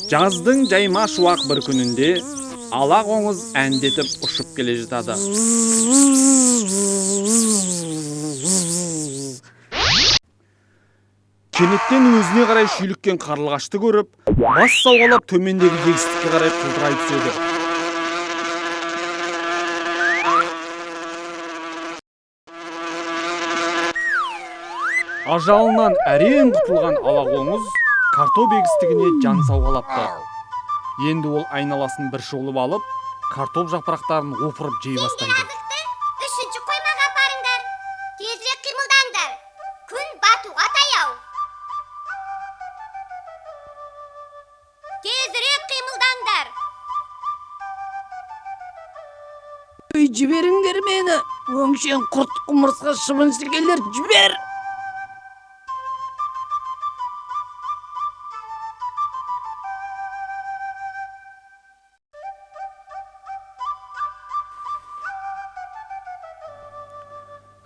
Жаздың жайма шуақ бір күнінде ала қоңыз әндетіп ұшып келе жатады. Кенеттен өзіне қарай шүйліккен қарлығашты көріп, бас сауғалап төмендегі егістікке қарай құлдырай түседі. Ажалынан әрең құтылған ала қоңыз картоп егістігіне жан сауғалапты. Енді ол айналасын бір шолып алып, картоп жапырақтарын опырып жей бастайды. Үшінші қоймаға апарыңдар. Тезірек қимылдаңдар. Күн батуға таяу. Тезірек қимылдаңдар. Жіберіңдер мені. Өңшен құрт құмырсқа шыбын шіркейлер жібер.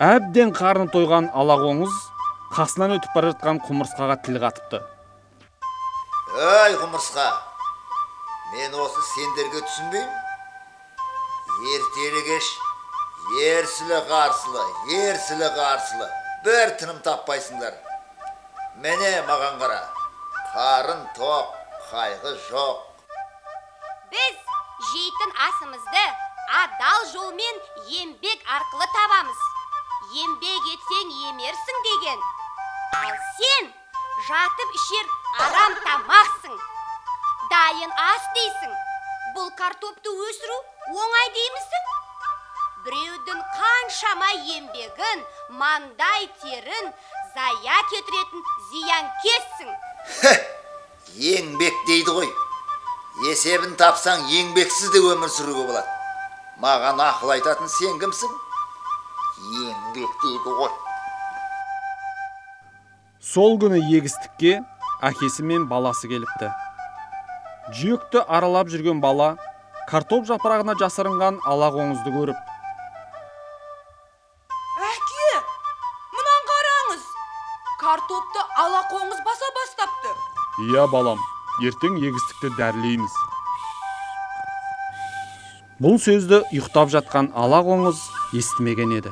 Әбден қарны тойған ала қоңыз қасынан өтіп бара жатқан құмырсқаға тіл қатыпты. Ей құмырсқа, мен осы сендерге түсінбеймін. Ертелі кеш, ерсілі қарсылы, бір тыным таппайсыңдар. Міне маған қара, қарын тоқ, қайғы жоқ. Біз жейтін асымызды адал жолмен еңбек арқылы табамыз. Еңбек етсең емерсің деген. Ал сен жатып ішер арам тамақсың. Дайын ас дейсің. Бұл картопты өсіру оңай деймісің? Біреудің қаншама еңбегін, маңдай терін зая кетіретін зиянкессің. Еңбек дейді ғой. Есебін тапсаң еңбексіз де өмір сүруге болады. Маған ақыл айтатын сен кімсің? Еңбек дейді ғой. Сол күні егістікке әкесі мен баласы келіпті. Жүйекті аралап жүрген бала картоп жапырағына жасырынған ала қоңызды көріп: Әке, мұнан қараңыз. Картопты ала қоңыз баса бастапты. "Иә балам, ертең егістікті дәрілейміз." Бұл сөзді ұйықтап жатқан ала қоңыз естімеген еді.